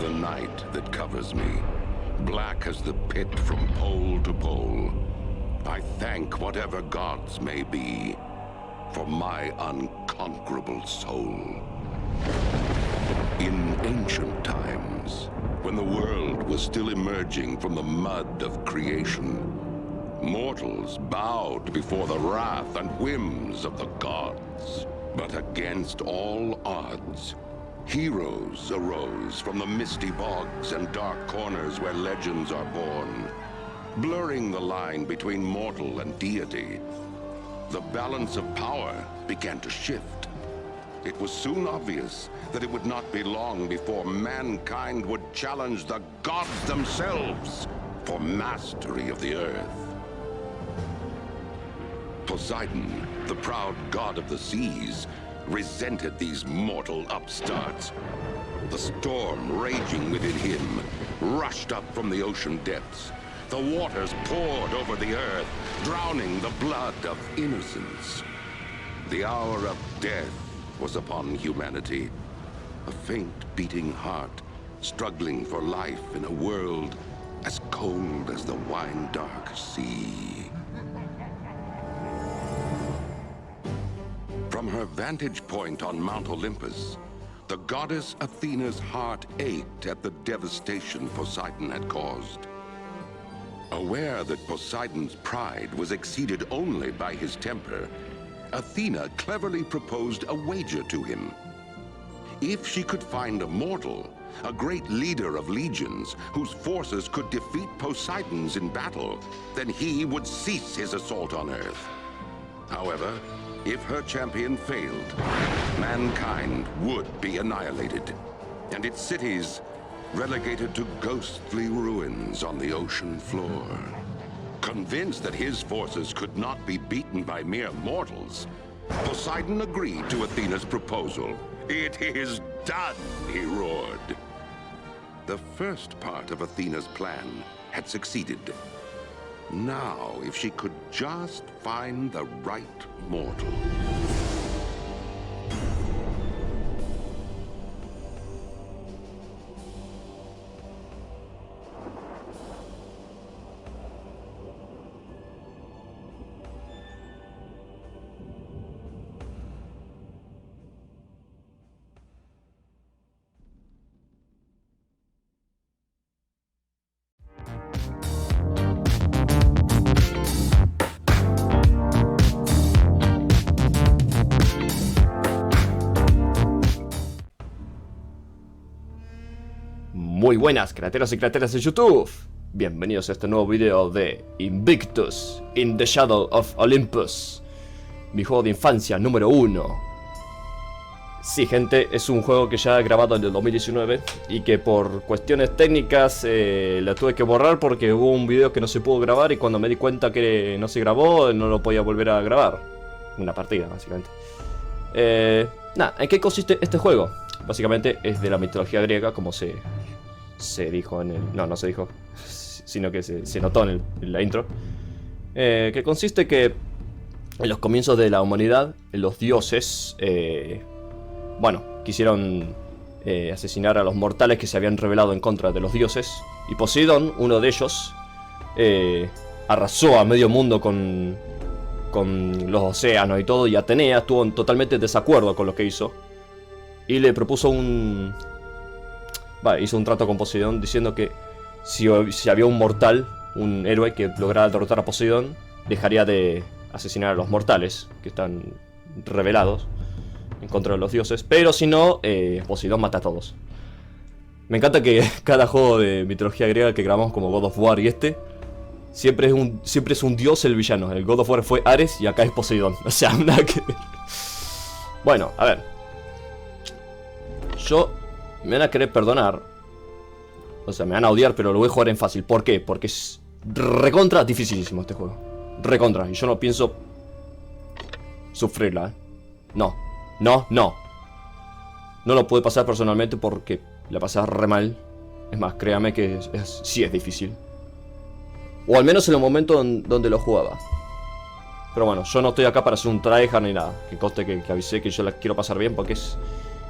the night that covers me, black as the pit from pole to pole. I thank whatever gods may be for my unconquerable soul. In ancient times, when the world was still emerging from the mud of creation, mortals bowed before the wrath and whims of the gods. But against all odds, heroes arose from the misty bogs and dark corners where legends are born, blurring the line between mortal and deity. The balance of power began to shift. It was soon obvious that it would not be long before mankind would challenge the gods themselves for mastery of the earth. Poseidon, the proud god of the seas, resented these mortal upstarts. The storm raging within him rushed up from the ocean depths. The waters poured over the earth, drowning the blood of innocents. The hour of death was upon humanity. A faint beating heart, struggling for life in a world as cold as the wine-dark sea. From her vantage point on Mount Olympus, the goddess Athena's heart ached at the devastation Poseidon had caused. Aware that Poseidon's pride was exceeded only by his temper, Athena cleverly proposed a wager to him. If she could find a mortal, a great leader of legions, whose forces could defeat Poseidon's in battle, then he would cease his assault on Earth. However, if her champion failed, mankind would be annihilated, and its cities relegated to ghostly ruins on the ocean floor. Convinced that his forces could not be beaten by mere mortals, Poseidon agreed to Athena's proposal. "It is done," he roared. The first part of Athena's plan had succeeded. Now, if she could just find the right mortal. Muy buenas, crateros y crateras de YouTube. Bienvenidos a este nuevo video de Invictus, in the Shadow of Olympus, mi juego de infancia número 1. Sí, gente, es un juego que ya he grabado en el 2019 y que por cuestiones técnicas la tuve que borrar porque hubo un video que no se pudo grabar y cuando me di cuenta que no se grabó, no lo podía volver a grabar. Una partida, básicamente. Nada, ¿en qué consiste este juego? Básicamente es de la mitología griega, como se dijo en el... No se dijo, sino que se notó en la intro. Que consiste que en los comienzos de la humanidad, los dioses, bueno, quisieron asesinar a los mortales que se habían rebelado en contra de los dioses. Y Poseidón, uno de ellos, arrasó a medio mundo con los océanos y todo. Y Atenea estuvo en totalmente desacuerdo con lo que hizo. Y le propuso hizo un trato con Poseidón diciendo que si había un mortal, un héroe que lograra derrotar a Poseidón, dejaría de asesinar a los mortales que están rebelados en contra de los dioses. Pero si no, Poseidón mata a todos. Me encanta que cada juego de mitología griega que grabamos, como God of War y siempre es un dios el villano. El God of War fue Ares y acá es Poseidón. O sea, nada que ver. Bueno, a ver. Me van a querer perdonar. O sea, me van a odiar, pero lo voy a jugar en fácil. ¿Por qué? Porque es recontra dificilísimo este juego. Recontra. Y yo no pienso sufrirla, No lo pude pasar personalmente porque la pasé re mal. Es más, créame que sí es difícil. O al menos en el momento donde lo jugaba. Pero bueno, yo no estoy acá para hacer un tryhard ni nada. Que conste que avisé que yo la quiero pasar bien porque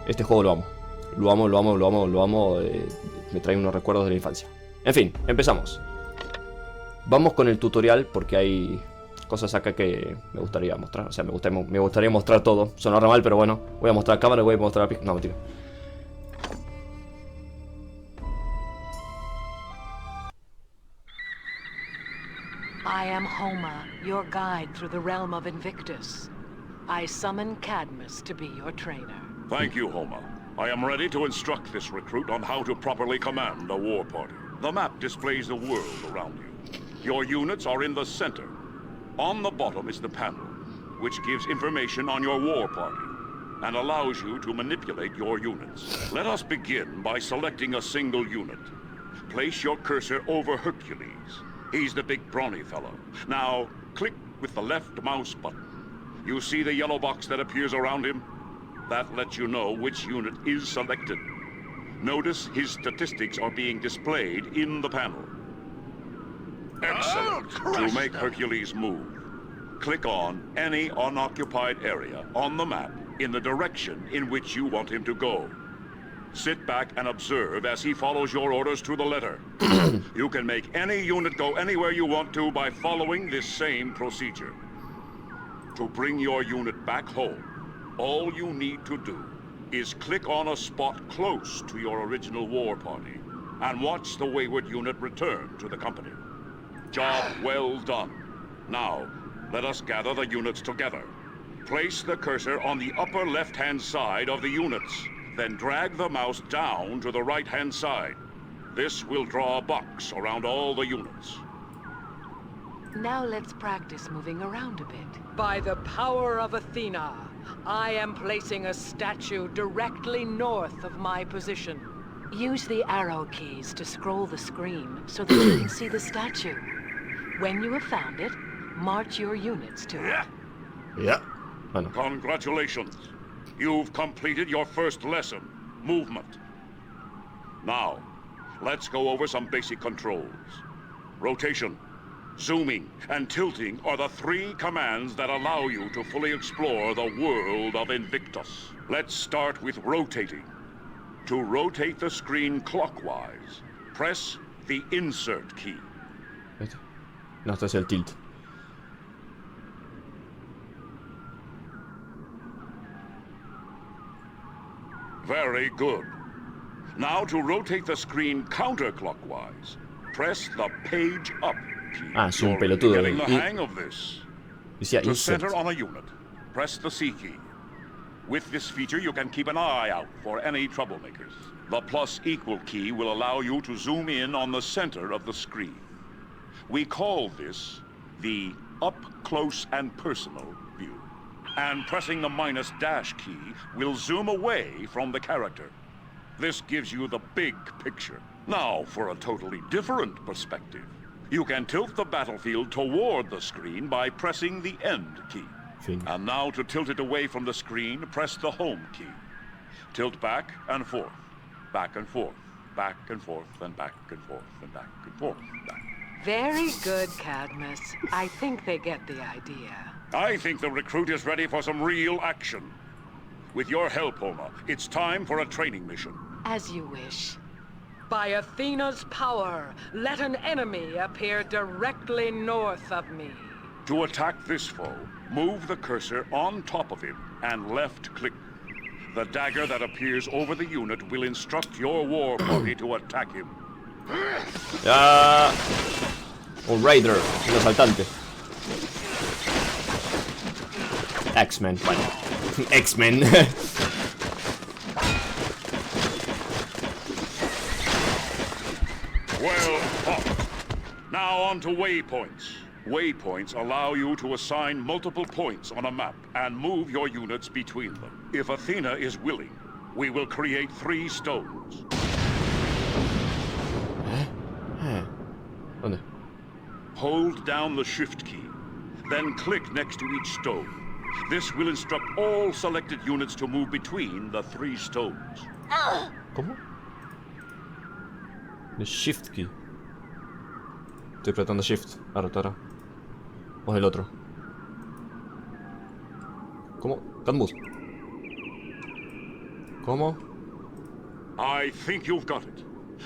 este juego lo amo. Lo amo me trae unos recuerdos de la infancia. En fin, empezamos. Vamos con el tutorial porque hay cosas acá que me gustaría mostrar. O sea, me gustaría mostrar todo. Sonará mal, pero bueno. Voy a mostrar cámara y voy a mostrar... No, mentira. I am Homa, your guide through the realm of Invictus. I summon Cadmus to be your trainer. Thank you, Homa. I am ready to instruct this recruit on how to properly command a war party. The map displays the world around you. Your units are in the center. On the bottom is the panel, which gives information on your war party and allows you to manipulate your units. Let us begin by selecting a single unit. Place your cursor over Hercules. He's the big brawny fellow. Now, click with the left mouse button. You see the yellow box that appears around him? That lets you know which unit is selected. Notice his statistics are being displayed in the panel. Excellent. To make Hercules move, click on any unoccupied area on the map in the direction in which you want him to go. Sit back and observe as he follows your orders to the letter. You can make any unit go anywhere you want to by following this same procedure. To bring your unit back home, all you need to do is click on a spot close to your original war party and watch the wayward unit return to the company. Job well done. Now, let us gather the units together. Place the cursor on the upper left-hand side of the units. Then drag the mouse down to the right-hand side. This will draw a box around all the units. Now let's practice moving around a bit. By the power of Athena, I am placing a statue directly north of my position. Use the arrow keys to scroll the screen so that you can see the statue. When you have found it, march your units to it. Yeah. Bueno. Congratulations. You've completed your first lesson, movement. Now, let's go over some basic controls. Rotation, zooming, and tilting are the three commands that allow you to fully explore the world of Invictus. Let's start with rotating. To rotate the screen clockwise, press the insert key. No, este es el tilt. Very good. Now to rotate the screen counterclockwise, press the page up key. Ah, es un You're pelotudo. getting the hang of this. Decía To insert. center on a unit, press the C key. With this feature, you can keep an eye out for any troublemakers. The += key will allow you to zoom in on the center of the screen. We call this the up close and personal view. And pressing the -- key will zoom away from the character. This gives you the big picture. Now, for a totally different perspective, you can tilt the battlefield toward the screen by pressing the end key. Fin. And now to tilt it away from the screen, press the home key. Tilt back and forth, back and forth, back and forth, and back and forth, and back and forth. Back. Very good, Cadmus. I think they get the idea. I think the recruit is ready for some real action. With your help, Homa, it's time for a training mission. As you wish. By Athena's power, let an enemy appear directly north of me. To attack this foe, move the cursor on top of him and left-click. The dagger that appears over the unit will instruct your war party to attack him. Ya. Un raider, un asaltante. X-Men, bueno. X-Men. Well fought. Now on to waypoints. Waypoints allow you to assign multiple points on a map and move your units between them. If Athena is willing, we will create 3 stones. ¿Dónde? Hold down the shift key, then click next to each stone. This will instruct all selected units to move between the 3 stones. ¿Cómo? The shift key. Estoy apretando shift. Ahora. O es el otro. ¿Cómo? Cadmus. ¿Cómo? I think you've got it.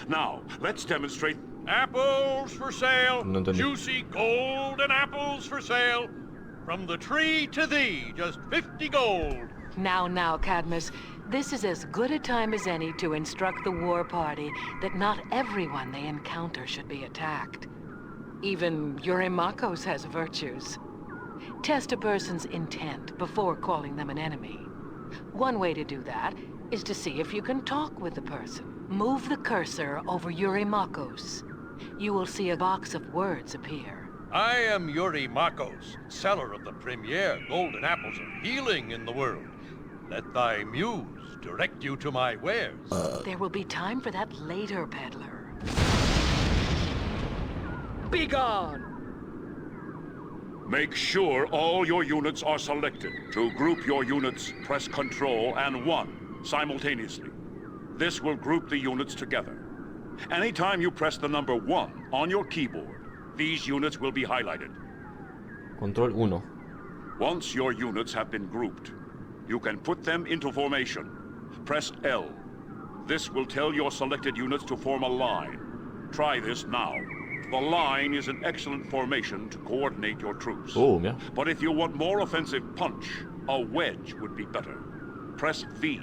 Now, let's demonstrate apples for sale. No entendí. Juicy golden apples for sale. From the tree to thee, just 50 gold. Now, Cadmus. This is as good a time as any to instruct the war party that not everyone they encounter should be attacked. Even Eurymachos has virtues. Test a person's intent before calling them an enemy. One way to do that is to see if you can talk with the person. Move the cursor over Eurymachos. You will see a box of words appear. I am Eurymachos, seller of the premier golden apples of healing in the world. Let thy muse direct you to my wares. There will be time for that later, peddler. Be gone! Make sure all your units are selected. To group your units, press Control and 1 simultaneously. This will group the units together. Anytime you press the number 1 on your keyboard, these units will be highlighted. Control 1. Once your units have been grouped, you can put them into formation. Press L. This will tell your selected units to form a line. Try this now. The line is an excellent formation to coordinate your troops. Oh, mira. But if you want more offensive punch, a wedge would be better. Press V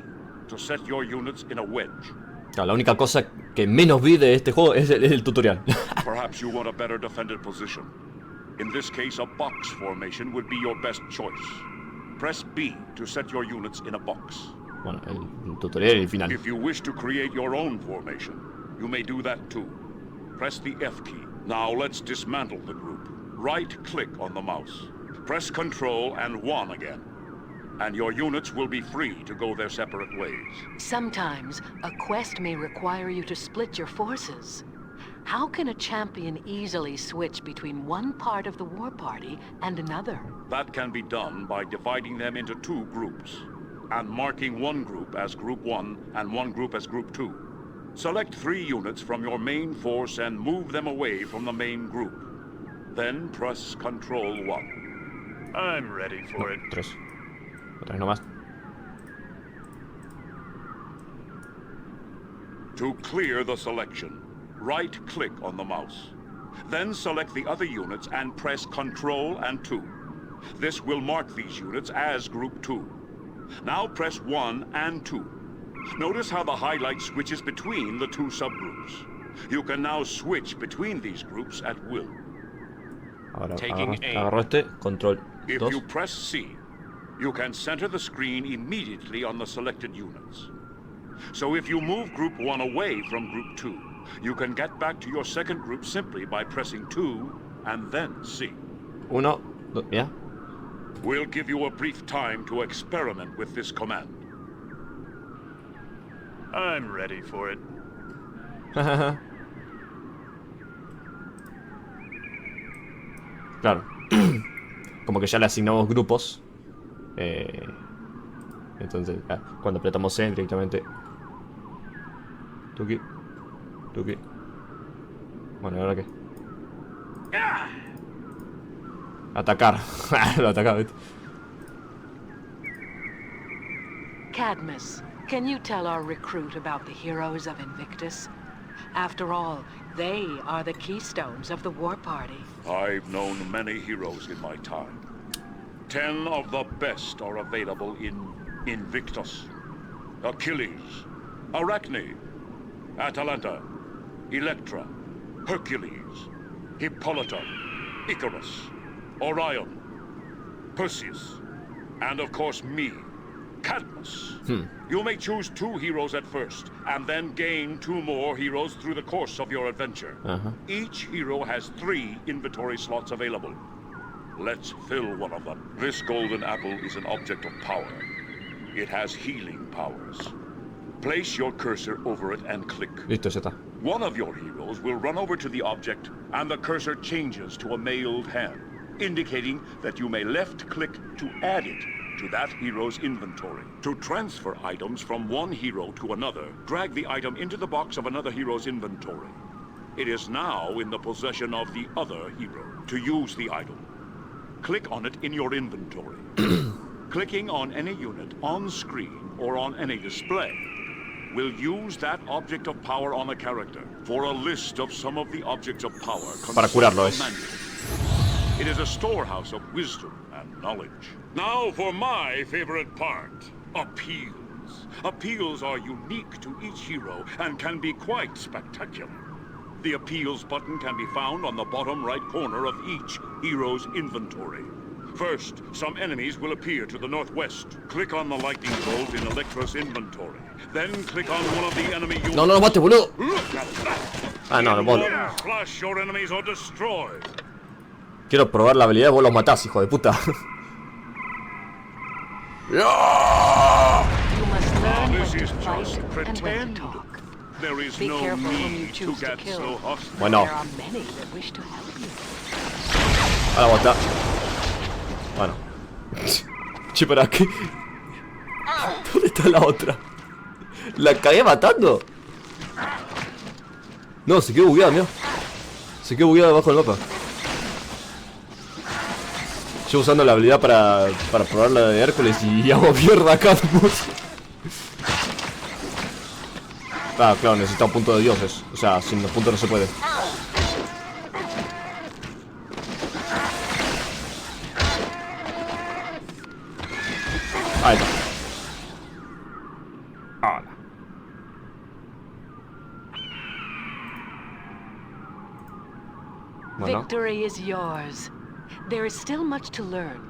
to set your units in a wedge. Claro, la única cosa que menos vi de este juego es el tutorial. Perhaps you want a better defended position. In this case, a box formation would be your best choice. Press B to set your units in a box. Bueno, el tutorial y el final. If you wish to create your own formation, you may do that too. Press the F key. Now let's dismantle the group. Right-click on the mouse. Press Control and 1 again. And your units will be free to go their separate ways. Sometimes, a quest may require you to split your forces. How can a champion easily switch between one part of the war party and another? That can be done by dividing them into 2 groups, and marking one group as Group 1 and one group as Group 2. Select 3 units from your main force and move them away from the main group. Then press Control 1. I'm ready for it. 3. Otra vez nomás. To clear the selection, right-click on the mouse. Then select the other units and press Control and 2. This will mark these units as Group 2. Now press 1 and 2. Notice how the highlight switches between the 2 subgroups. You can now switch between these groups at will. Ahora Taking agarro este, control If 2. you press C, you can center the screen immediately on the selected units. So if you move Group 1 away from Group 2, you can get back to your second group simply by pressing 2 and then C. 1, 2, ya. We'll give you a brief time to experiment with this command. I'm ready for it. Claro. Como que ya le asignamos grupos. Entonces, cuando apretamos C directamente. Tuki. Tuki. Bueno, ¿ahora qué? Atacar. Lo atacaba, ¿viste? Cadmus, can you tell our recruit about the heroes of Invictus? After all, they are the keystones of the war party. I've known many heroes in my time. 10 of the best are available in Invictus. Achilles, Arachne, Atalanta, Electra, Hercules, Hippolyta, Icarus, Orion, Perseus, and of course me, Cadmus. You may choose 2 heroes at first, and then gain 2 more heroes through the course of your adventure. Each hero has 3 inventory slots available. Let's fill one of them. This golden apple is an object of power. It has healing powers. Place your cursor over it and click. Listo, ya está. One of your heroes will run over to the object, and the cursor changes to a mailed hand, indicating that you may left-click to add it to that hero's inventory. To transfer items from one hero to another, drag the item into the box of another hero's inventory. It is now in the possession of the other hero. To use the item, click on it in your inventory. Clicking on any unit on screen or on any display will use that object of power on a character. For a list of some of the objects of power. Para curarlo es. It is a storehouse of wisdom and knowledge. Now for my favorite part, appeals. Appeals are unique to each hero and can be quite spectacular. The appeals button can be found on the bottom right corner of each hero's inventory. First, some enemies will appear to the northwest. Click on the lightning bolt in Electra's inventory. Then click on one of the enemy units. No, no lo mate, boludo. Look at that. Ah, no, no puedo. Flash your enemies are destroyed. Quiero probar la habilidad, vos los matás, hijo de puta. You must learn when This to is just fight and when pretend. to talk. There is Be no careful whom you need to choose to get kill. so hostile. Bueno, There are many that wish to help you. ahora bota. Bueno. Che, pero aquí. ¿Dónde está la otra? ¿La cagué matando? No, se quedó bugueada, mira. Se quedó bugueada debajo del mapa. Yo usando la habilidad para probar la de Hércules y hago mierda acá. Ah, claro, necesita un punto de dioses. O sea, sin los puntos no se puede. Ahí está. Hola. Bueno. Victory is yours. There is still much to learn,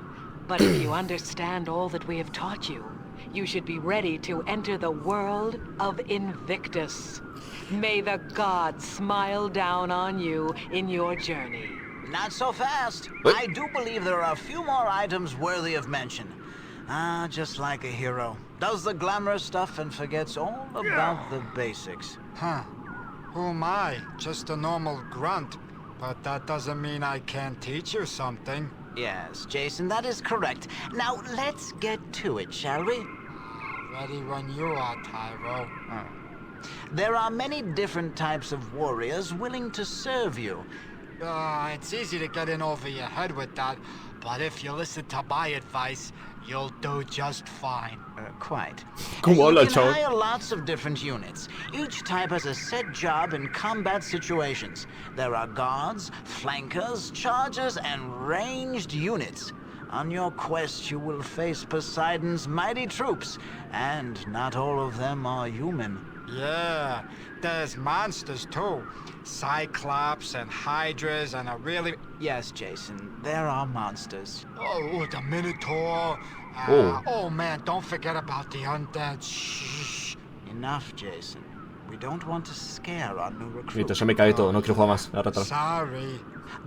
but if you understand all that we have taught you, you should be ready to enter the world of Invictus. May the gods smile down on you in your journey. Not so fast. What? I do believe there are a few more items worthy of mention. Ah, just like a hero. Does the glamorous stuff and forgets all about the basics. Huh. Who am I? Just a normal grunt. But that doesn't mean I can't teach you something. Yes, Jason, that is correct. Now, let's get to it, shall we? Ready when you are, Tyro. There are many different types of warriors willing to serve you. It's easy to get in over your head with that, but if you listen to my advice, you'll do just fine. Quite. ¿Cómo habla el You can chavo? hire lots of different units. Each type has a set job in combat situations. There are guards, flankers, chargers, and ranged units. On your quest, you will face Poseidon's mighty troops, and not all of them are human. Yeah, there's monsters too. Cyclops and Hydras and a really... Yes, Jason, there are monsters. Oh, the Minotaur. Oh. Oh man, don't forget about the undead. Shh. Enough, Jason. We don't want to scare our new Listo, recruits. ya me cagué todo, no quiero jugar más. Ahora atrás. Sorry.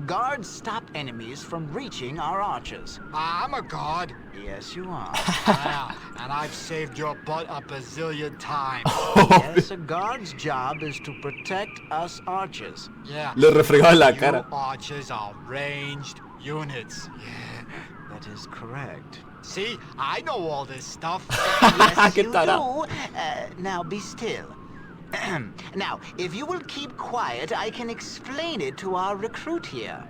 Guards stop enemies from reaching our archers. I'm a god. Yes, you are. Yeah, and I've saved your butt a bazillion times. Yes, a guard's job is to protect us archers. Yeah. Le refregaba en la You cara. archers are ranged units. Yeah. That is correct. See, I know all this stuff. Yes, ¿Qué you tarado? do. Now be still. Now, if you will keep quiet, I can explain it to our recruit here.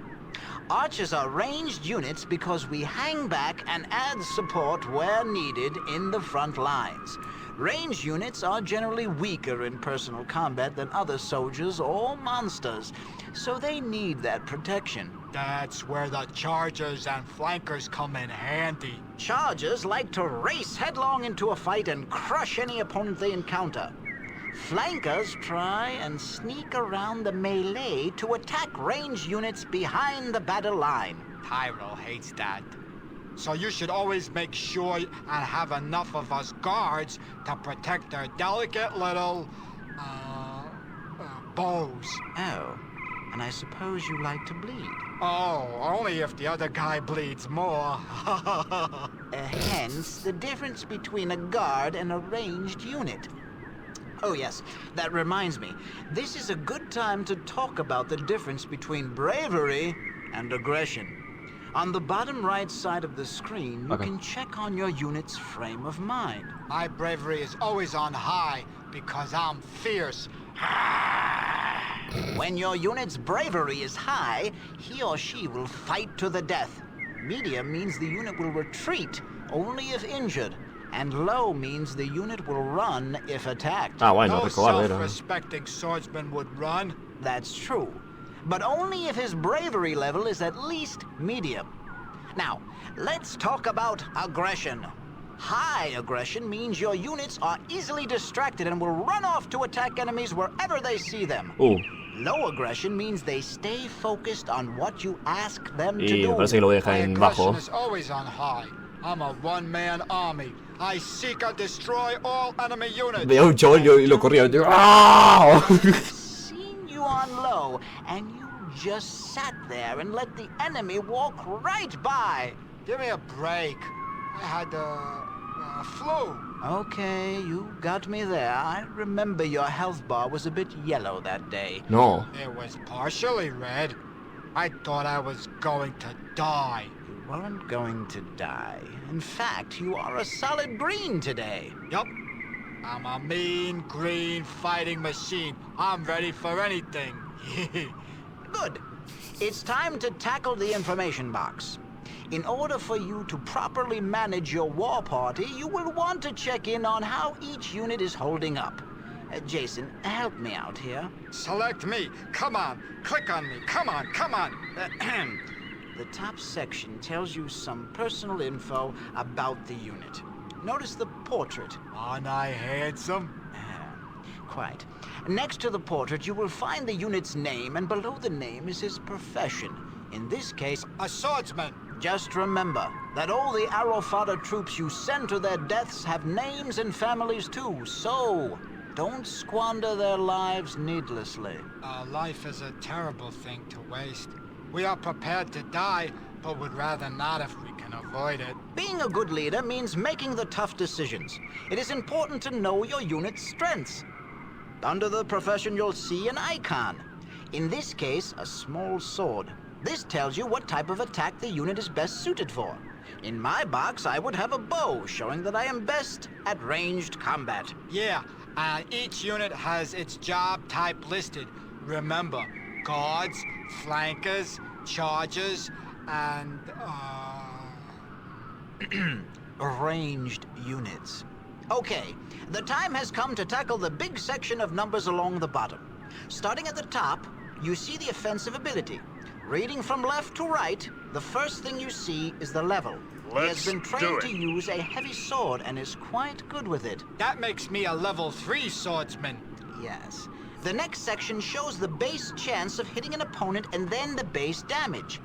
Archers are ranged units because we hang back and add support where needed in the front lines. Ranged units are generally weaker in personal combat than other soldiers or monsters, so they need that protection. That's where the chargers and flankers come in handy. Chargers like to race headlong into a fight and crush any opponent they encounter. Flankers try and sneak around the melee to attack ranged units behind the battle line. Tyro hates that. So you should always make sure and have enough of us guards to protect their delicate little, bows. Oh, and I suppose you like to bleed. Oh, only if the other guy bleeds more. Hence, the difference between a guard and a ranged unit. Oh yes, that reminds me. This is a good time to talk about the difference between bravery and aggression. On the bottom right side of the screen, you can check on your unit's frame of mind. My bravery is always on high because I'm fierce. When your unit's bravery is high, he or she will fight to the death. Medium means the unit will retreat only if injured. And low means the unit will run if attacked. Ah, bueno, No recobarde era. self-respecting swordsman would run. That's true, but only if his bravery level is at least medium. Now, let's talk about aggression. High aggression means your units are easily distracted and will run off to attack enemies wherever they see them. Low aggression means they stay focused on what you ask them to Y do. me parece que lo voy a My dejar en aggression bajo. is always on high. I'm a one-man army. I seek and destroy all enemy units. Veía un chaval y lo corría. Y yo, ¡ah! Seen you on low, and you just sat there and let the enemy walk right by. Give me a break. I had flu. Okay, you got me there. I remember your health bar was a bit yellow that day. No. It was partially red. I thought I was going to die. You weren't going to die. In fact, you are a solid green today. Yup. I'm a mean green fighting machine. I'm ready for anything. Good. It's time to tackle the information box. In order for you to properly manage your war party, you will want to check in on how each unit is holding up. Jason, help me out here. Select me. Come on. Click on me. Come on. Come on. The top section tells you some personal info about the unit. Notice the portrait. Aren't I handsome? Quite. Next to the portrait, you will find the unit's name, and below the name is his profession. In this case, A swordsman. just remember that all the arrow fodder troops you send to their deaths have names and families too, so don't squander their lives needlessly. Life is a terrible thing to waste. We are prepared to die, but would rather not if we can avoid it. Being a good leader means making the tough decisions. It is important to know your unit's strengths. Under the profession, you'll see an icon. In this case, a small sword. This tells you what type of attack the unit is best suited for. In my box, I would have a bow, showing that I am best at ranged combat. Yeah, each unit has its job type listed. Remember, guards, flankers, chargers, and, Ranged units. Okay, the time has come to tackle the big section of numbers along the bottom. Starting at the top, you see the offensive ability. Reading from left to right, the first thing you see is the level. He has been trained to use a heavy sword and is quite good with it. that makes me a level 3 swordsman. Yes. The next section shows the base chance of hitting an opponent and then the base damage.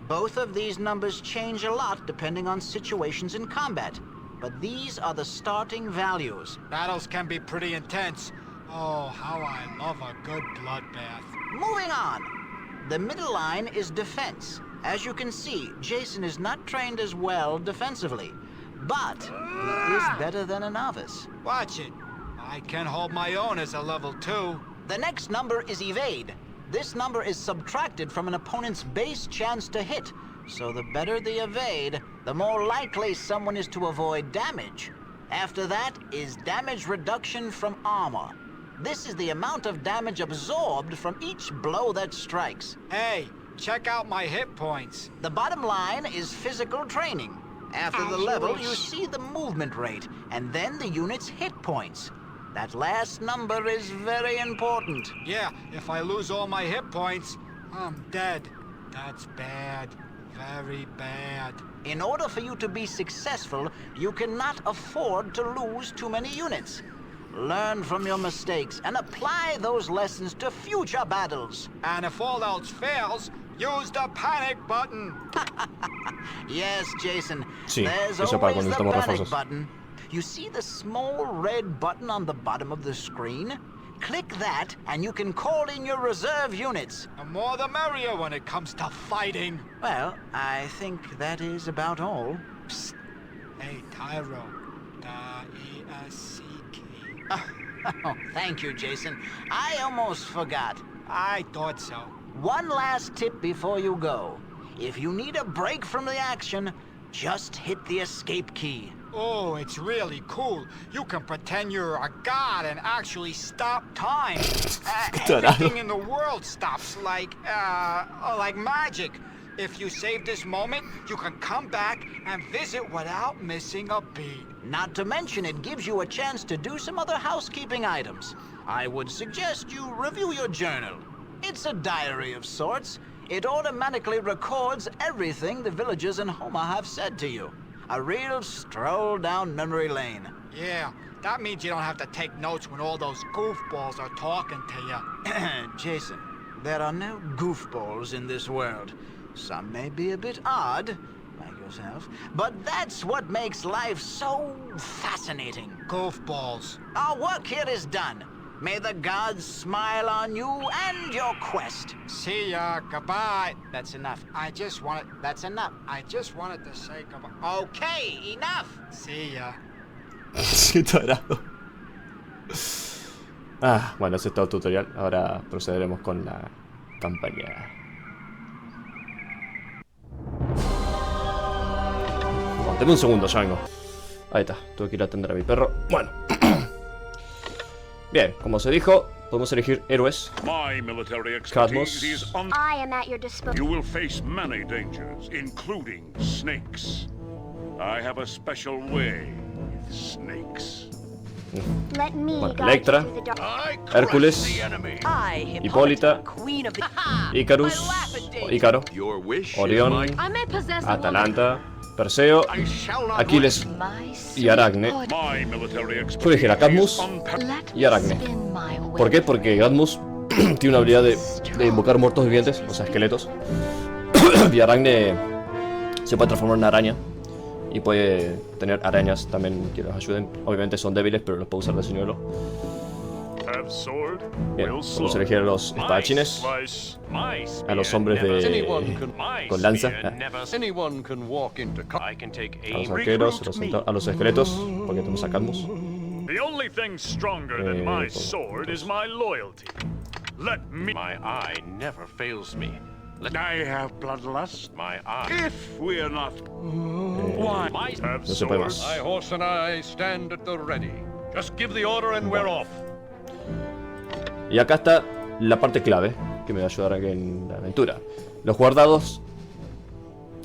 Both of these numbers change a lot depending on situations in combat, but these are the starting values. Battles can be pretty intense. Oh, how I love a good bloodbath. Moving on. The middle line is defense. As you can see, Jason is not trained as well defensively, but he is better than a novice. Watch it. I can hold my own as a level 2. The next number is evade. This number is subtracted from an opponent's base chance to hit, so the better the evade, the more likely someone is to avoid damage. After that is damage reduction from armor. This is the amount of damage absorbed from each blow that strikes. Hey, check out my hit points. The bottom line is physical training. After the level, you see the movement rate, and then the unit's hit points. That last number is very important. Yeah, if I lose all my hit points, I'm dead. That's bad. Very bad. In order for you to be successful, you cannot afford to lose too many units. Learn from your mistakes and apply those lessons to future battles. And if all else fails, use the panic button. Yes, Jason. Sí, There's eso para always cuando the necesitamos panic refuerzos. button. You see the small red button on the bottom of the screen? Click that and you can call in your reserve units. The more the merrier when it comes to fighting. Well, I think that is about all. Psst. Hey, Tyro. E-S-C-K. Oh, thank you, Jason. I almost forgot. I thought so. One last tip before you go. If you need a break from the action, just hit the escape key. Oh, it's really cool. You can pretend you're a god and actually stop time. Everything in the world stops like magic. If you save this moment, you can come back and visit without missing a beat. Not to mention it gives you a chance to do some other housekeeping items. I would suggest you review your journal. It's a diary of sorts. It automatically records everything the villagers in Homa have said to you. A real stroll down memory lane. Yeah, that means you don't have to take notes when all those goofballs are talking to you. Jason, there are no goofballs in this world. Some may be a bit odd, like yourself, but that's what makes life so fascinating. Goofballs. Our work here is done. May the gods smile on you and your quest. See ya, goodbye. That's enough. That's enough. I just wanted to say goodbye. Okay, enough. See ya. Qué tarado. Bueno, ese es todo el tutorial. Ahora procederemos con la campaña. Deme un segundo, ya vengo. Ahí está, tuve que ir a atender a mi perro. Bueno. Bien, como se dijo, podemos elegir héroes. My military expertise is I am at your disposal. You will face many dangers, including snakes. I have a special way with snakes. Let me Bueno, guide Electra, you through the dark. Hércules, Hipólita, Icarus, Ícaro, Orión, I may possess a Atalanta, Perseo, Aquiles y Aracne. My military Yo elegí a Cadmus woman. Let y me Aracne. spin my wheel. ¿Por qué? Porque Cadmus tiene una habilidad de invocar muertos vivientes, o sea, esqueletos. Y Aracne se puede transformar en araña. Y puede tener arañas también que los ayuden. Obviamente son débiles, pero los puede usar de señuelo. Bien, vamos a elegir a los espadachines, a los hombres con lanza, a los arqueros, a los esqueletos, porque tenemos a Cadmus. The only thing stronger than my sword is my loyalty. Let me. My eye never fails me. I have bloodlust. My eye. If we're not, Why? No se puede más. My horse and I stand at the ready. Just give the order and we're off. Y acá está la parte clave que me va a ayudar aquí en la aventura. Los guardados.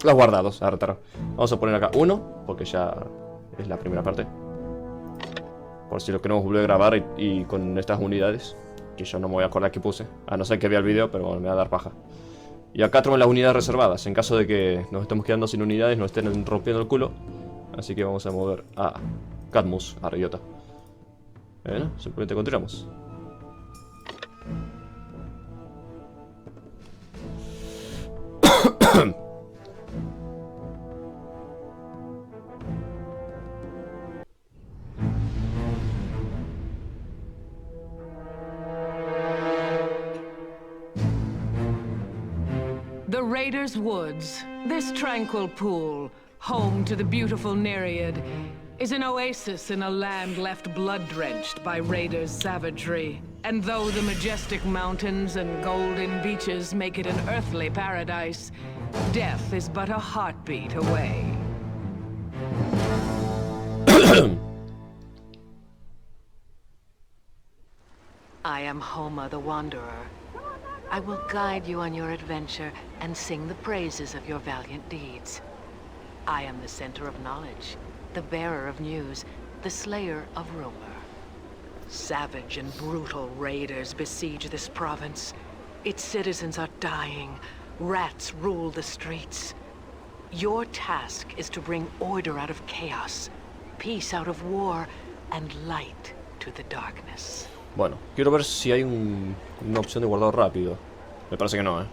Los guardados, vamos a poner acá uno, porque ya es la primera parte. Por si lo queremos volver a grabar y con estas unidades, que yo no me voy a acordar que puse, a no ser que vea el video, pero bueno, me va a dar paja. Y acá tenemos las unidades reservadas, en caso de que nos estemos quedando sin unidades, nos estén rompiendo el culo. Así que vamos a mover a Cadmus, a Reyota. Bueno, simplemente continuamos. The Raiders' Woods, this tranquil pool, home to the beautiful Nereid, is an oasis in a land left blood-drenched by Raiders' savagery. And though the majestic mountains and golden beaches make it an earthly paradise, death is but a heartbeat away. I am Homa the Wanderer. I will guide you on your adventure and sing the praises of your valiant deeds. I am the center of knowledge, the bearer of news, the slayer of rumor. Savage and brutal raiders besiege this province. Its citizens are dying. Rats rule the streets. Your task is to bring order out of chaos, peace out of war, and light to the darkness. Bueno, quiero ver si hay una opción de guardado rápido. Me parece que no, No.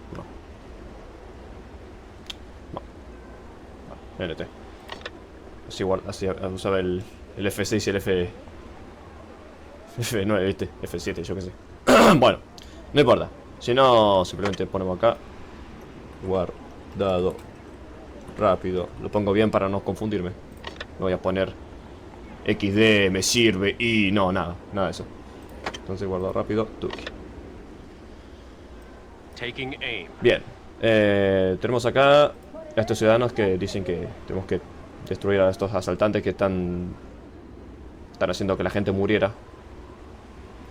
Vale, LT. Así usaba el F6 y el F9, ¿viste? F7, yo qué sé. Bueno, no importa. Si no, simplemente ponemos acá. Guardado rápido. Lo pongo bien para no confundirme. No voy a poner XD, me sirve y no, nada de eso. Entonces guardado rápido, tuki. Bien, tenemos acá a estos ciudadanos que dicen que tenemos que destruir a estos asaltantes que están haciendo que la gente muriera.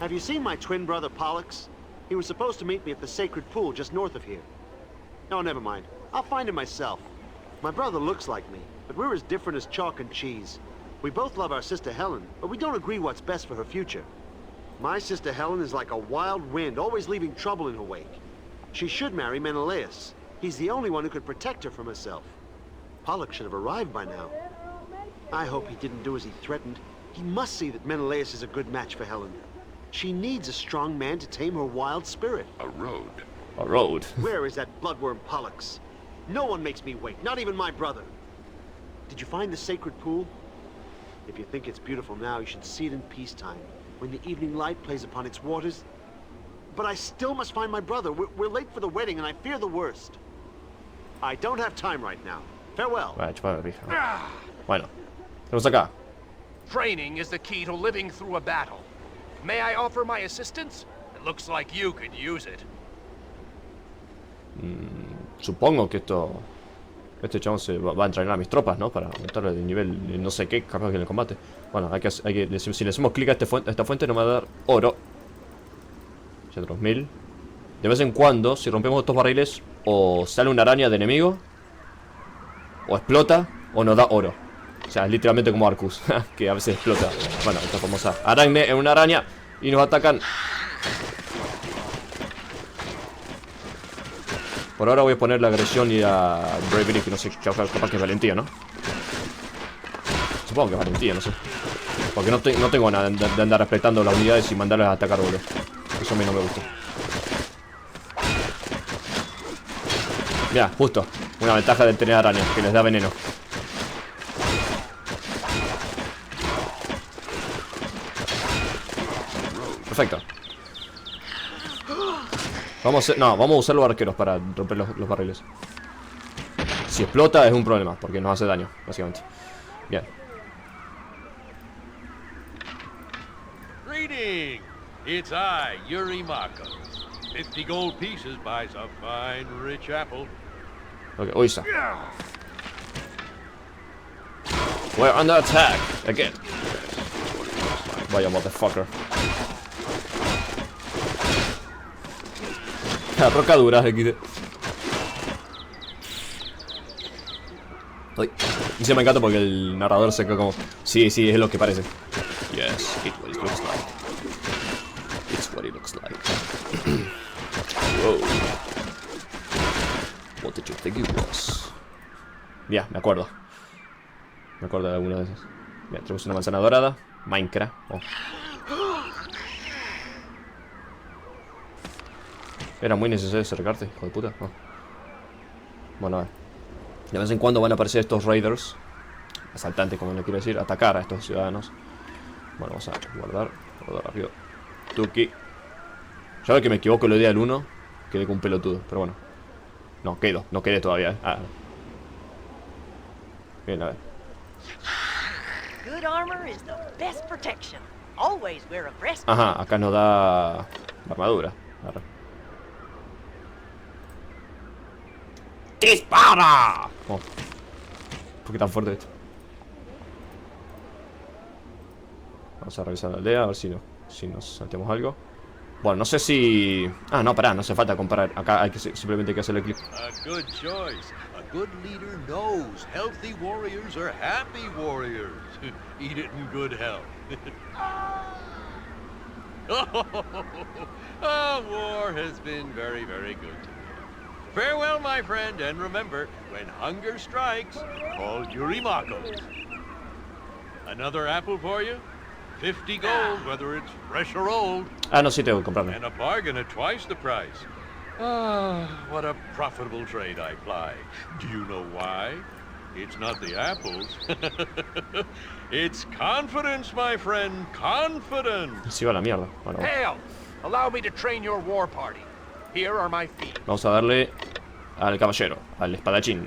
Have you seen my twin brother Pollux? He was supposed to meet me at the sacred pool just north of here. No, never mind. I'll find him myself. My brother looks like me, but we're as different as chalk and cheese. We both love our sister Helen, but we don't agree what's best for her future. My sister Helen is like a wild wind, always leaving trouble in her wake. She should marry Menelaus. He's the only one who could protect her from herself. Pollux should have arrived by now. I hope he didn't do as he threatened. He must see that Menelaus is a good match for Helen. She needs a strong man to tame her wild spirit. A road. A road. Where is that bloodworm Pollux? No one makes me wait, not even my brother. Did you find the sacred pool? If you think it's beautiful now, you should see it in peacetime, when the evening light plays upon its waters. But I still must find my brother. We're late for the wedding, and I fear the worst. I don't have time right now. Farewell. Bueno, tenemos acá. Training is the key to living through a battle. May I offer my assistance? It looks like you could use it. Supongo que este chabón se va a entrenar a mis tropas, ¿no? Para aumentarle de nivel de no sé qué, capaz que en el combate. Bueno, si le hacemos clic a esta fuente nos va a dar oro. 4000. De vez en cuando, si rompemos estos barriles, o sale una araña de enemigo, o explota, o nos da oro. O sea, es literalmente como Arcus, que a veces explota. Bueno, esta famosa araña es una araña y nos atacan. Por ahora voy a poner la agresión y la bravery, que no sé, capaz que es valentía, ¿no? Supongo que es valentía, no sé. Porque no tengo nada de andar respetando las unidades y mandarlas a atacar, boludo. Eso a mí no me gusta. Mira, justo. Una ventaja de tener arañas, que les da veneno. Perfecto. Vamos a usar los arqueros para romper los barriles. Si explota es un problema, porque nos hace daño, básicamente. Bien. Greeting! It's I, Yuri Marcos. 50 gold pieces buys a fine, rich apple. Ok, oísa. We're under attack again. Vaya motherfucker. La roca dura XD. Uy. Y se me encanta porque el narrador se quedó como... Sí, es lo que parece. Yes, it's what it looks like. It's what it looks like. Whoa. What did you think it was? Ya, me acuerdo. Me acuerdo de alguna de esas. Bien, tenemos una manzana dorada. Minecraft. Oh. Era muy necesario acercarte, hijo de puta. Oh. Bueno, a ver. De vez en cuando van a aparecer estos raiders. Asaltantes, como le quiero decir. Atacar a estos ciudadanos. Bueno, vamos a guardar rápido. Tuki. Ya veo que me equivoco, lo di al 1. Quedé con un pelotudo, pero bueno. No quedé todavía, ¿eh? Ah. Bien, a ver. Good armor is the best protection. Always wear a breastplate. Ajá, acá nos da la armadura. Arre. ¡Dispara! Oh. ¿Por qué tan fuerte esto? Vamos a revisar la aldea, a ver si nos saltemos algo. Bueno, no sé si... Ah, no, pará, no hace falta comparar. Acá hay que simplemente hay que hacerle clic. A good choice. A good leader knows healthy warriors are happy warriors. Eat it in good health. War has been very, very good to me. Farewell, my friend, and remember, when hunger strikes, call Yuri Marcos. Another apple for you? 50 gold, whether it's fresh or old. Ah, no, sí tengo que comprarme. And a bargain at twice the price. Ah, what a profitable trade I ply. Do you know why? It's not the apples. It's confidence, my friend, confidence. Se va a la mierda. Bueno, Hail! Allow me to train your war party. Here are my feet. vamos a darle al caballero, al espadachín.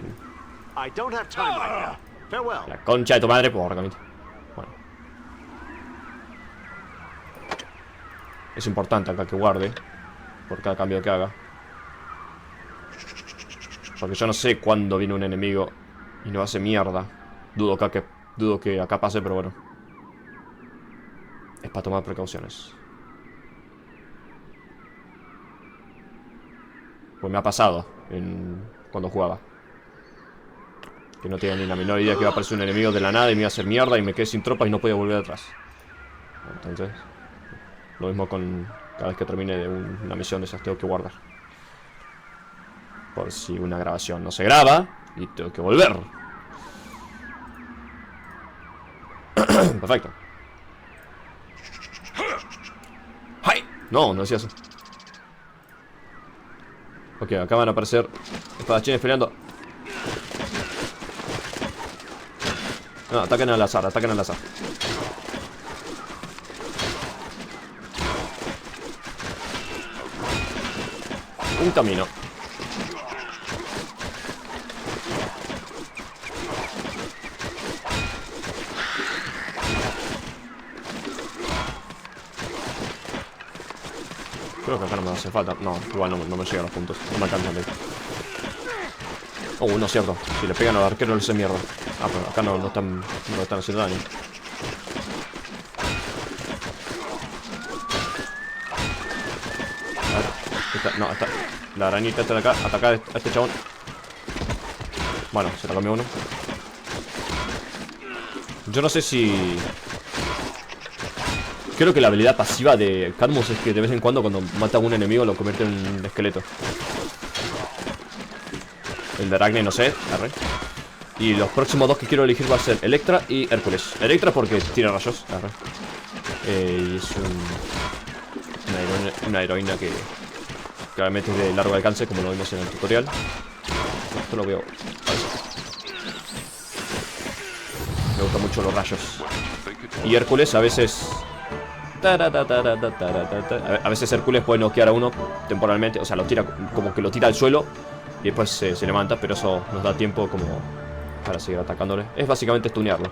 I don't have time right now. Farewell. La concha de tu madre, porra, Camito. Bueno. Es importante acá que guarde por cada cambio que haga. Porque yo no sé cuándo viene un enemigo y nos hace mierda. Dudo que acá pase, pero bueno. Es para tomar precauciones. Pues me ha pasado cuando jugaba. Que no tenía ni la menor idea que iba a aparecer un enemigo de la nada y me iba a hacer mierda y me quedé sin tropas y no podía volver atrás. Entonces, lo mismo con cada vez que termine de una misión de esas tengo que guardar. Por si una grabación no se graba y tengo que volver. Perfecto. ¡Ay! No, no decía eso. Ok, acá van a aparecer espadachines peleando. No, ataquen al azar, ataquen al azar. Un camino. Creo que acá no me hace falta. No, igual no me llegan los puntos. No me alcanzan de ahí. Oh, no es cierto. Si le pegan al arquero le hace mierda. Ah, pero acá no están haciendo daño. A ver, no, la arañita está de acá. Atacar a este chabón. Bueno, se la comió uno. Yo no sé si... Creo que la habilidad pasiva de Cadmus es que de vez en cuando mata a un enemigo lo convierte en un esqueleto. El de Aracne no sé. Arre. Y los próximos dos que quiero elegir va a ser Electra y Hércules. Electra porque tira rayos. Arre. Y es una heroína que claramente es de largo alcance, como lo vimos en el tutorial. Esto lo veo. Me gustan mucho los rayos. Y Hércules a veces... A veces Hércules puede noquear a uno temporalmente. O sea, lo tira como que lo tira al suelo y después se levanta, pero eso nos da tiempo como para seguir atacándole. Es básicamente stunearlo.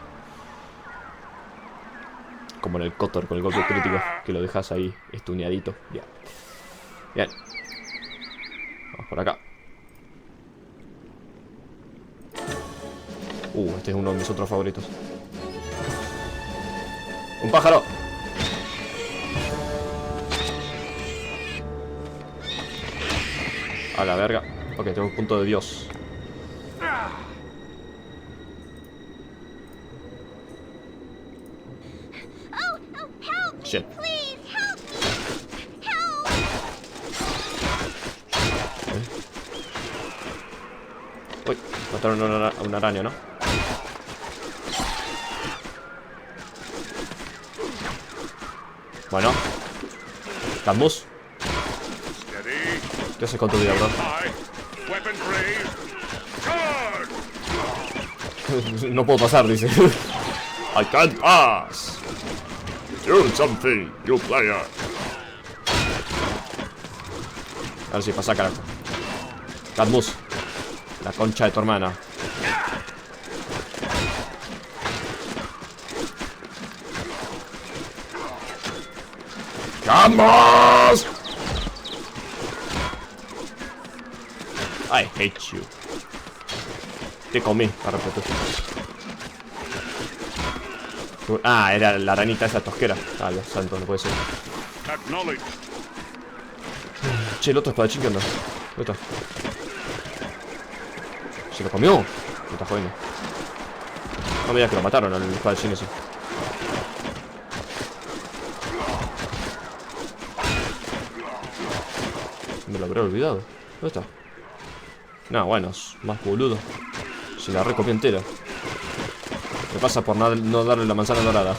Como en el Kotor con el golpe crítico, que lo dejas ahí stuneadito. Bien. Bien. Vamos por acá. Este es uno de mis otros favoritos. ¡Un pájaro! A la verga. Ok, tengo un punto de Dios. Shit. Uy, mataron a una araña, ¿no? Bueno. Cadmus. ¿Qué haces con tu vida, bro? No puedo pasar, dice. I can't pass. Do something, you player. A ver si pasa, carajo. Cadmus. La concha de tu hermana. ¡Cadmus! I hate you. Te comí, para repetir. Ah, era la ranita esa tosquera. Ah, Dios santo, no puede ser. Che, el otro espadachín, ¿qué onda? ¿Dónde está? ¿Se lo comió? Me está jodiendo. No me digas que lo mataron al espadachín ese. Me lo habré olvidado. ¿Dónde está? No, bueno, es más boludo. Se la recomió entera. Me pasa por no darle la manzana dorada.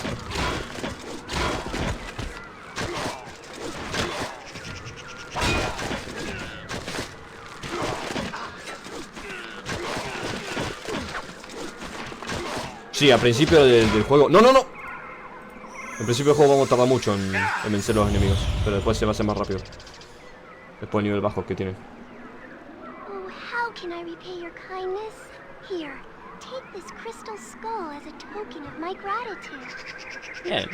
Sí, al principio del juego... ¡No, no, no! Al principio del juego vamos a tardar mucho en vencer los enemigos. Pero después se va a hacer más rápido. Después del nivel bajo que tienen. Can I repay your kindness? Here, take this crystal skull as a token of my gratitude. Bien.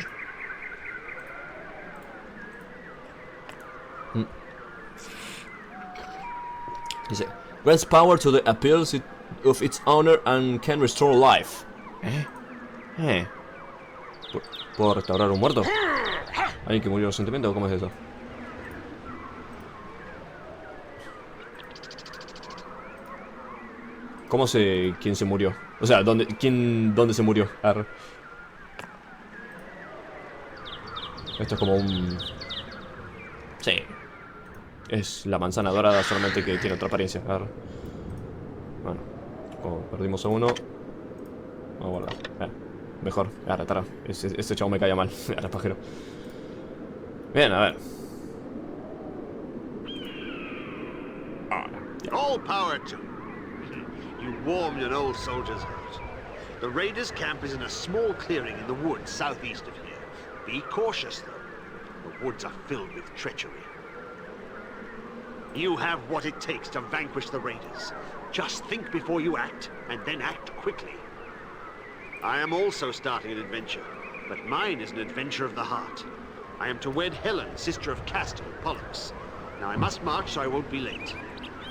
Dice, grants power to the appeals of its owner and can restore life. ¿Puedo restaurar un muerto? ¿Alguien que murió recientemente o cómo es eso? ¿Cómo sé quién se murió? O sea, ¿dónde se murió? Arre. Esto es como un... Sí. Es la manzana dorada, solamente que tiene otra apariencia. Arre. Bueno, como perdimos a uno. Vamos a guardar. Mejor. Ahora, tara. Este chavo me caía mal. Ahora, pajero. Bien, a ver. All power to you. You warmed an old soldier's heart. The raiders' camp is in a small clearing in the woods southeast of here. Be cautious, though. The woods are filled with treachery. You have what it takes to vanquish the raiders. Just think before you act, and then act quickly. I am also starting an adventure, but mine is an adventure of the heart. I am to wed Helen, sister of Castor, Pollux. Now I must march, so I won't be late.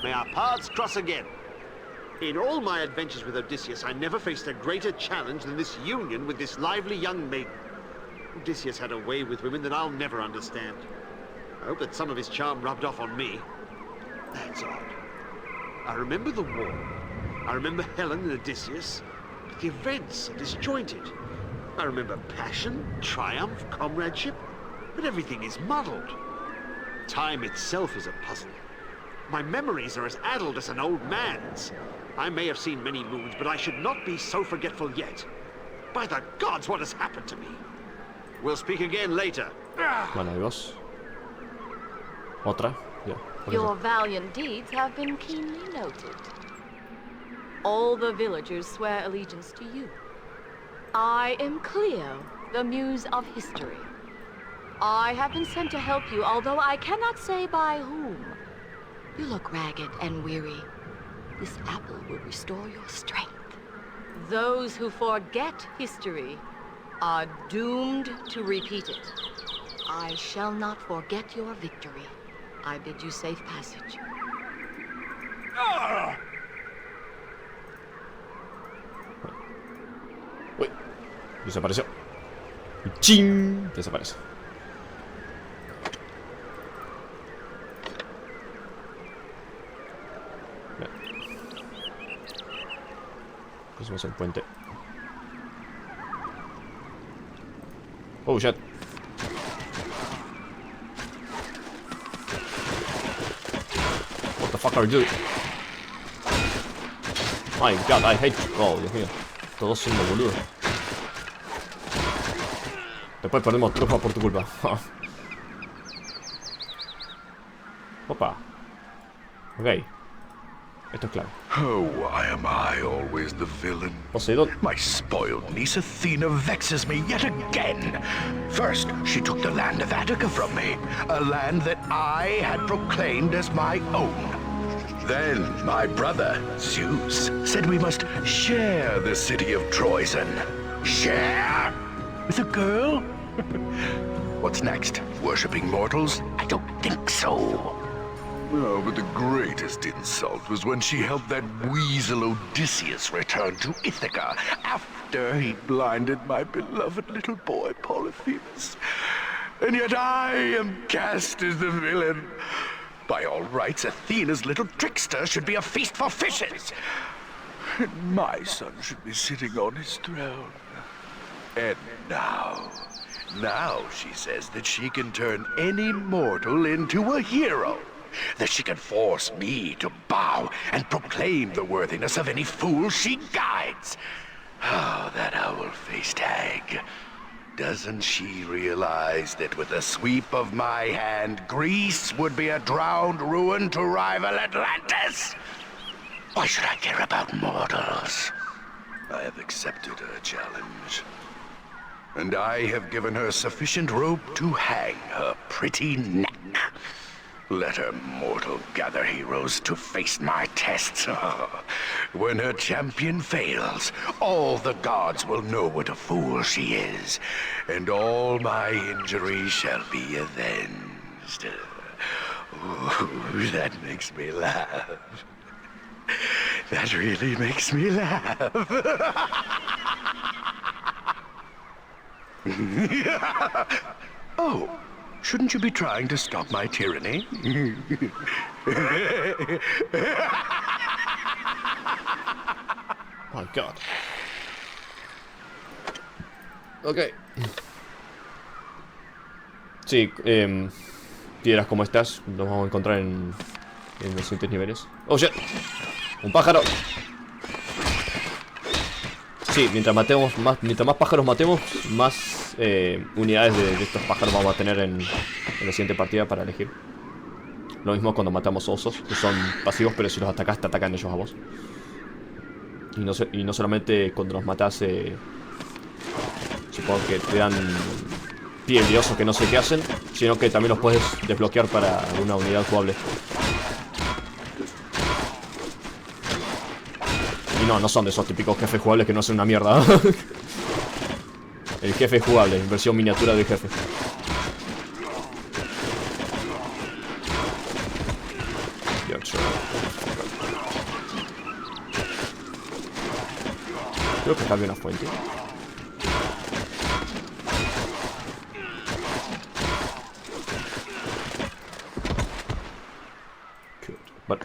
May our paths cross again. In all my adventures with Odysseus, I never faced a greater challenge than this union with this lively young maiden. Odysseus had a way with women that I'll never understand. I hope that some of his charm rubbed off on me. That's odd. I remember the war. I remember Helen and Odysseus. But the events are disjointed. I remember passion, triumph, comradeship. But everything is muddled. Time itself is a puzzle. My memories are as addled as an old man's. I may have seen many moons, but I should not be so forgetful yet. By the gods, what has happened to me? We'll speak again later. Bueno, hay dos. Otra. Ya. Your valiant deeds have been keenly noted. All the villagers swear allegiance to you. I am Cleo, the muse of history. I have been sent to help you, although I cannot say by whom. You look ragged and weary. This apple will restore your strength. Those who forget history are doomed to repeat it. I shall not forget your victory. I bid you safe passage. Uy, desapareció. ¡Ching! Desaparece. Bien. Pusimos el puente. Oh, shit. What the fuck are you? My god, I hate you. Oh, Dios mío. Todos son de boludo. Después perdemos tropas por tu culpa. Opa. Ok. Esto es clave. Oh, why am I always the villain? Poseidon. My spoiled niece Athena vexes me yet again. First, she took the land of Attica from me, a land that I had proclaimed as my own. Then my brother, Zeus, said we must share the city of Troyzen. Share? With a girl? What's next? Worshipping mortals? I don't think so. No, but the greatest insult was when she helped that weasel Odysseus return to Ithaca after he blinded my beloved little boy Polyphemus. And yet I am cast as the villain. By all rights, Athena's little trickster should be a feast for fishes. And my son should be sitting on his throne. And now she says that she can turn any mortal into a hero. That she can force me to bow and proclaim the worthiness of any fool she guides. Oh, that owl-faced hag. Doesn't she realize that with a sweep of my hand, Greece would be a drowned ruin to rival Atlantis? Why should I care about mortals? I have accepted her challenge. And I have given her sufficient rope to hang her pretty neck. Let her mortal gather heroes to face my tests. When her champion fails, all the gods will know what a fool she is, and all my injuries shall be avenged. Ooh, that makes me laugh. That really makes me laugh. Oh. Shouldn't you be trying to stop my tyranny? Oh my god. Ok. Sí, piedras como estas nos vamos a encontrar en los siguientes niveles. Oh shit. Un pájaro. Sí, mientras más pájaros matemos, más unidades de estos pájaros vamos a tener en la siguiente partida para elegir. Lo mismo cuando matamos osos, que son pasivos, pero si los atacas, te atacan ellos a vos. Y no solamente cuando los matas, supongo que te dan piel de oso que no sé qué hacen, sino que también los puedes desbloquear para una unidad jugable. Y no son de esos típicos jefes jugables que no hacen una mierda. El jefe jugable, versión miniatura del jefe. Creo que acá había una fuente. Vale.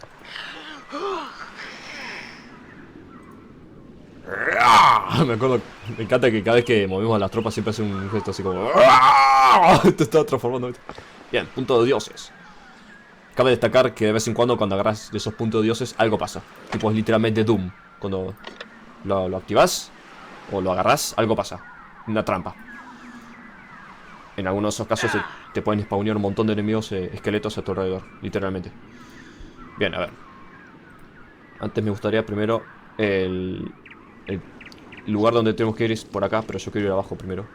Me acuerdo, me encanta que cada vez que movemos a las tropas siempre hace un gesto así como... Te está transformando. Bien, punto de dioses. Cabe destacar que de vez en cuando agarras de esos puntos de dioses algo pasa. Tipo es literalmente Doom. Cuando lo activas o lo agarras, algo pasa. Una trampa. En algunos de esos casos te pueden spawnear un montón de enemigos esqueletos a tu alrededor, literalmente. Bien, a ver. Antes me gustaría primero el lugar donde tenemos que ir es por acá, pero yo quiero ir abajo primero.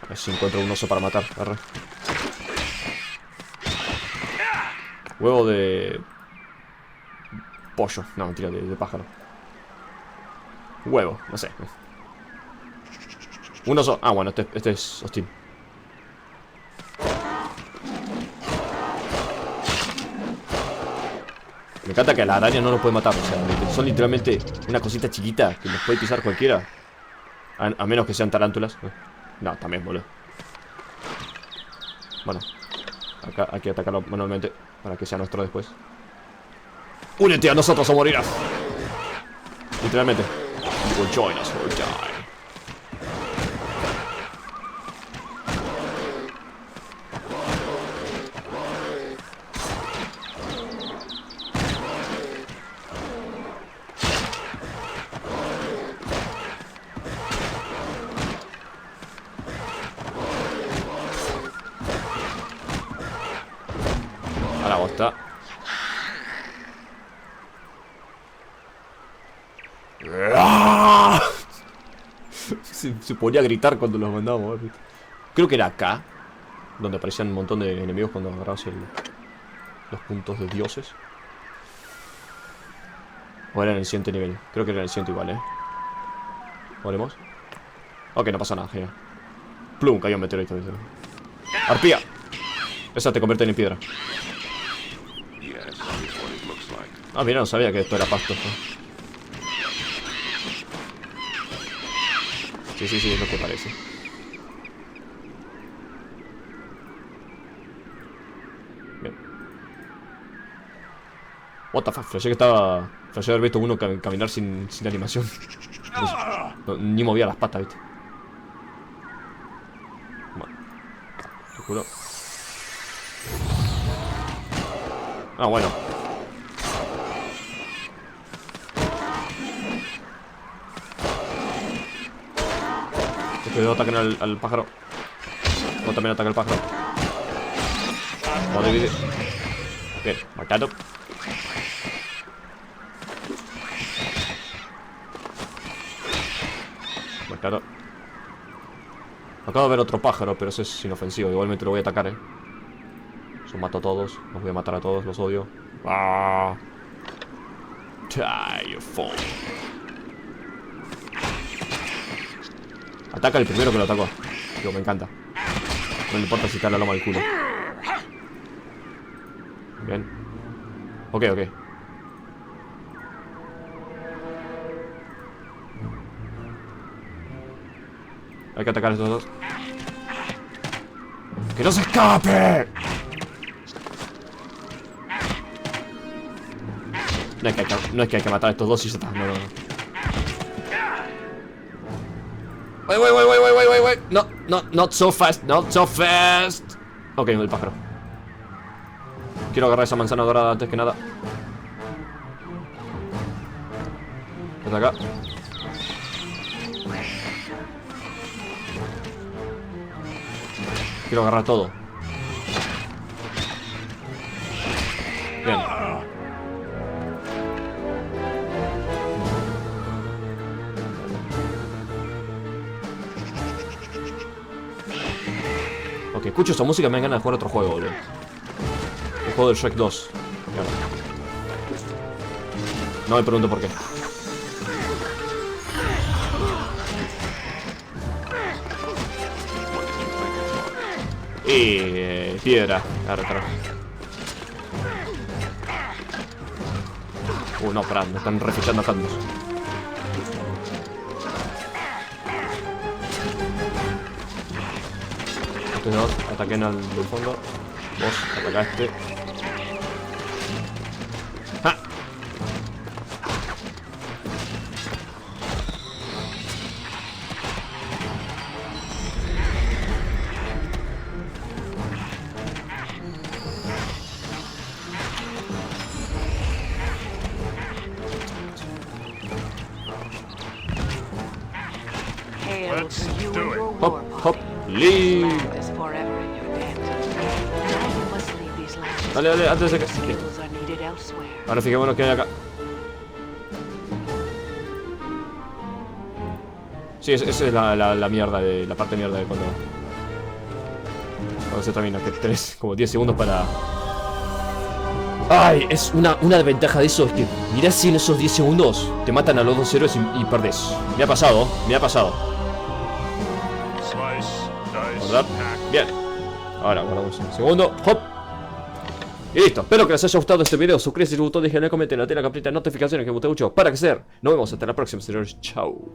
A ver si encuentro un oso para matar. Arre. Huevo de... pollo. No, mentira, de pájaro. Huevo, no sé. Un oso. Ah, bueno, este es hostil. Me encanta que a la araña no nos puede matar. O sea, son literalmente una cosita chiquita que nos puede pisar cualquiera. A menos que sean tarántulas. No, también, boludo. Bueno, acá hay que atacarlo manualmente para que sea nuestro después. ¡Únete a nosotros o morirás! Literalmente. You will join us or die. A la bosta. Se podía gritar cuando los mandábamos. Creo que era acá donde aparecían un montón de enemigos cuando agarrabas los puntos de dioses. O era en el siguiente nivel. Creo que era en el siguiente igual, ¿Volvemos? Ok, no pasa nada, genial. Plum, cayó un meteorito. ¡Arpía! Esa te convierte en piedra. Ah, mira, no sabía que esto era pasto. Sí, es lo que parece. Bien. What the fuck, flashé que estaba... Flashé haber visto uno caminar sin animación. Ni movía las patas, ¿viste? Bueno. Te juro. Ah, bueno. Cuidado, ataquen al pájaro. O también ataca al pájaro. Vamos a dividir. Bien, matado. Matado. Acabo de ver otro pájaro, pero ese es inofensivo. Igualmente lo voy a atacar, Los mato a todos. Los voy a matar a todos, los odio. ¡Ah! Die, you fool. Ataca el primero que lo atacó. Digo, me encanta. No me importa si está en la loma del culo. Bien. Ok. Hay que atacar a estos dos. ¡Que no se escape! No es que hay que matar a estos dos y ya está. No, no, no. Wait. No, not so fast, not so fast. Ok, el pájaro. Quiero agarrar esa manzana dorada antes que nada. Desde acá. Quiero agarrar todo. Bien. Ok, escucho esta música y me dan ganas de jugar otro juego, boludo. El juego del Shrek 2. No me pregunto por qué. Y piedra. Claro. No, pará, me están refichando a Cadmus. Ustedes dos ataquen al del fondo. Vos atacaste. ¡Ja! Hop, leave. Dale, antes de que... Ahora fijémonos que hay acá. Sí, esa es la mierda, la parte mierda de cuando se termina, que tenés como 10 segundos para... Ay, es una desventaja de eso, es que mirá si en esos 10 segundos te matan a los dos héroes y perdés. Me ha pasado. ¿Verdad? Bien. Ahora guardamos un segundo. Hop. Y listo. Espero que les haya gustado este video. Suscríbete si les gustó, déjenme en el comentario, la campanita de notificaciones que me gustó mucho para crecer. Nos vemos hasta la próxima, señores. Chao.